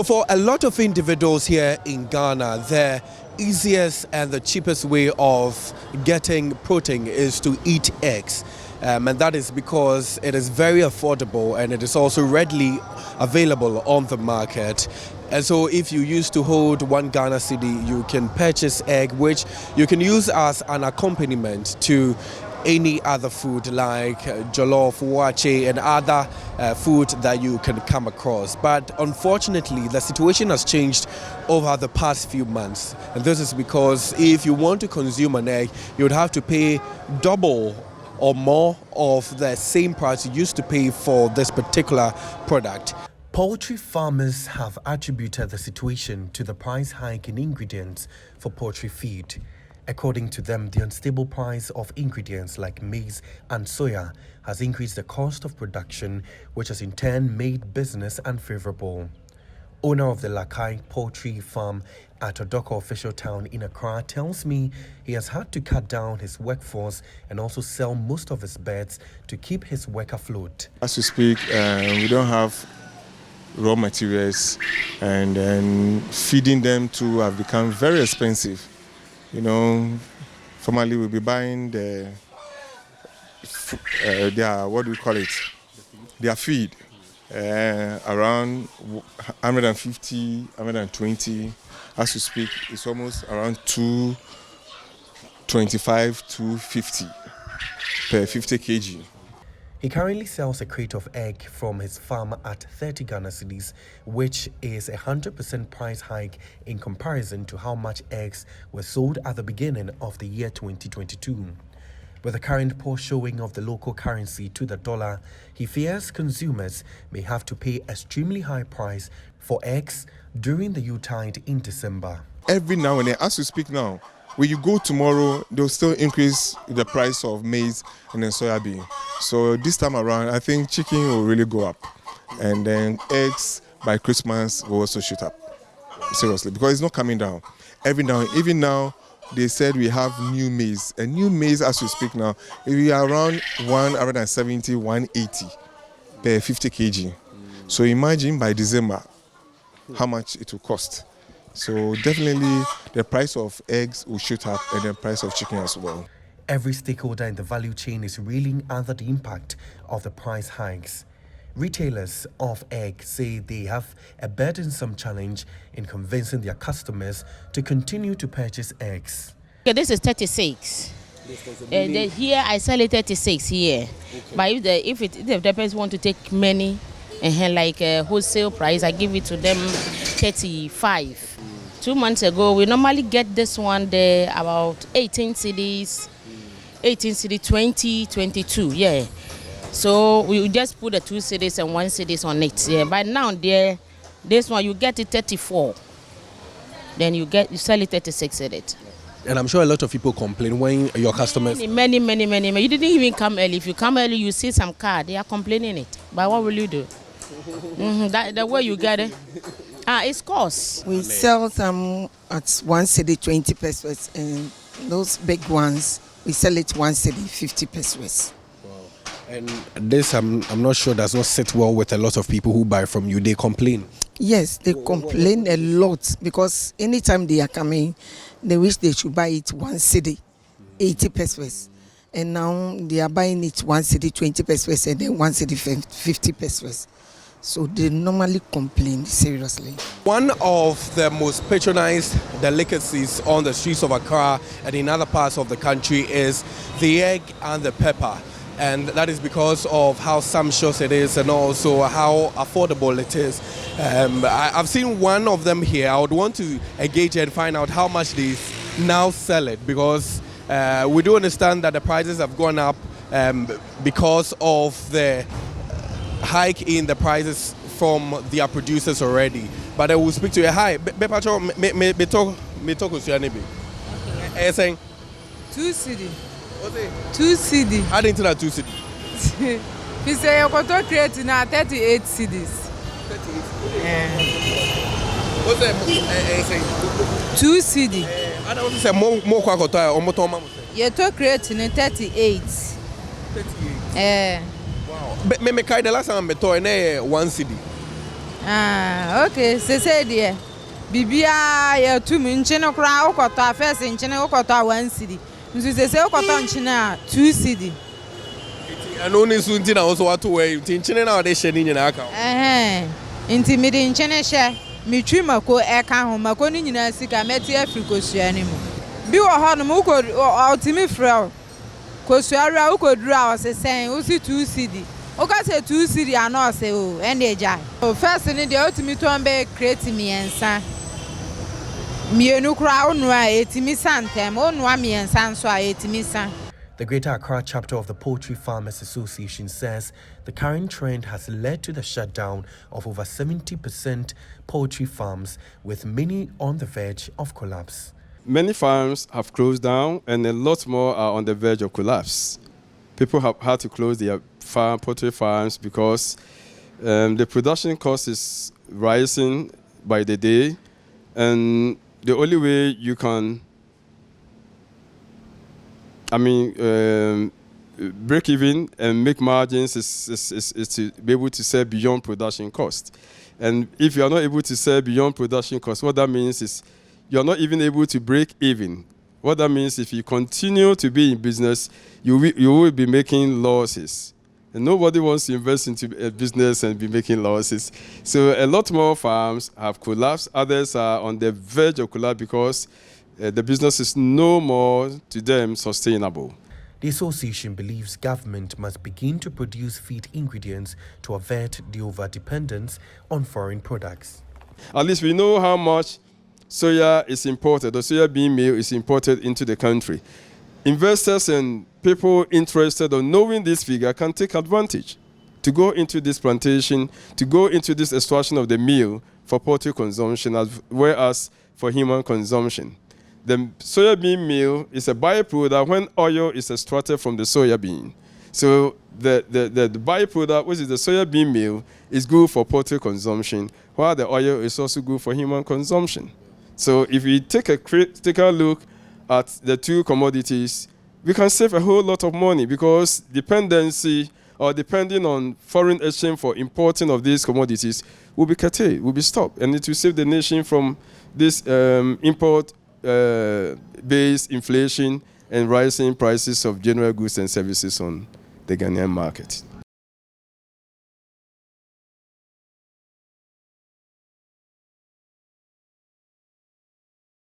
For a lot of individuals here in Ghana, the easiest and the cheapest way of getting protein is to eat eggs. And that is because it is very affordable and it is also readily available on the market. And so if you used to hold 1 Ghana cedi, you can purchase egg, which you can use as an accompaniment to any other food like jollof, wache, and other food that you can come across. But unfortunately, the situation has changed over the past few months. And this is because if you want to consume an egg, you would have to pay double or more of the same price you used to pay for this particular product. Poultry farmers have attributed the situation to the price hike in ingredients for poultry feed. According to them, the unstable price of ingredients like maize and soya has increased the cost of production, which has in turn made business unfavorable. Owner of the Lakai poultry farm at Odoko official town in Accra tells me he has had to cut down his workforce and also sell most of his birds to keep his work afloat. As we speak, we don't have raw materials, and then feeding them too have become very expensive. You know, formerly we'll be buying their what do we call it? Their feed around 150, 120. As we speak, it's almost around 225 to 50 per 50 kg. He currently sells a crate of egg from his farm at 30 Ghana cedis, which is a 100% price hike in comparison to how much eggs were sold at the beginning of the year 2022. With the current poor showing of the local currency to the dollar, he fears consumers may have to pay extremely high price for eggs during the Yuletide in December. Every now and then, as we speak now, when you go tomorrow, they'll still increase the price of maize and then soybean. So this time around, I think chicken will really go up. And then eggs by Christmas will also shoot up. Seriously, because it's not coming down. Even now, they said we have new maize. And new maize, as we speak now, we are around 170, 180 per 50 kg. So imagine by December how much it will cost. So definitely the price of eggs will shoot up and the price of chicken as well. Every stakeholder in the value chain is reeling under the impact of the price hikes. Retailers of eggs say they have a burdensome challenge in convincing their customers to continue to purchase eggs. Okay, this is 36. Here I sell it 36 here. Okay. But if the person want to take many, like a wholesale price, I give it to them 35. 2 months ago, we normally get this one there about 18 cedis, 20, 22, yeah. So we just put the 2 cedis and 1 cedis on it. Yeah. But now this one you get it 34. Then you sell it 36 at it. And I'm sure a lot of people complain when your customers... Many. You didn't even come early. If you come early, you see some car, they are complaining it. But what will you do? The way you get it. It's cost. We sell them at 1 cedi 20 pesos, and those big ones we sell it 1 cedi 50 pesos. Wow. And this I'm not sure does not sit well with a lot of people who buy from you. They complain. Yes, they complain a lot because anytime they are coming, they wish they should buy it 1 cedi 80 pesos, and now they are buying it 1 cedi 20 pesos and then 1 cedi 50 pesos. So they normally complain seriously. One of the most patronized delicacies on the streets of Accra and in other parts of the country is the egg and the pepper. And that is because of how sumptuous it is and also how affordable it is. I've seen one of them here. I would want to engage and find out how much they now sell it, because we do understand that the prices have gone up because of the hike in the prices from their producers already. But I will speak to you. Hi, Bepacho, me talk with you, Anibi. Okay. Saying 2 cedi. What's it? 2 cedi. I didn't tell 2 cedi. He say you got to create now 38 cedis. 38. Yeah. What's that? Saying 2 cedi. I don't say more kwakota or more toma. You to create in 38. 38. Wow. Me the last time I told 1 cedi. Okay, say dear. Bibia ya tumi nchene kura ukoto first nchene ukoto 1 cedi. Nso say ukoto nchene 2 cedi. And only soon tina also what to wear. Nchene na ode hye ni nyina aka. Inti mi di nchene hye. Mi twi mako eka ho mako ni nyina sika meti afrikosua ni mu. Bi wo ho no mu ko ultimi frɛ. Kosuara ukoduru a osesen usi 2 cedi. Oka say 2 cedi ana ose o ende eja. First ni de ultimi tombe create miensa. Mienu kura onua etimi santem onua miensa nso a etimi san. The Greater Accra chapter of the Poultry Farmers Association says the current trend has led to the shutdown of over 70% poultry farms, with many on the verge of collapse. Many farms have closed down and a lot more are on the verge of collapse. People have had to close their poultry farms because the production cost is rising by the day, and the only way you can break even and make margins is to be able to sell beyond production cost. And if you are not able to sell beyond production cost, what that means is you are not even able to break even. What that means, if you continue to be in business, you will be making losses. And nobody wants to invest into a business and be making losses. So a lot more farms have collapsed. Others are on the verge of collapse because the business is no more to them sustainable. The association believes government must begin to produce feed ingredients to avert the over-dependence on foreign products. At least we know how much soya is imported, the soya bean meal is imported into the country. Investors and people interested in knowing this figure can take advantage to go into this plantation, to go into this extraction of the meal for poultry consumption as well as for human consumption. The soybean meal is a byproduct when oil is extracted from the soybean. So the byproduct, which is the soybean meal, is good for poultry consumption, while the oil is also good for human consumption. So if we take a critical look at the two commodities, we can save a whole lot of money because dependency or depending on foreign exchange for importing of these commodities will be curtailed, will be stopped, and it will save the nation from this import-based inflation and rising prices of general goods and services on the Ghanaian market.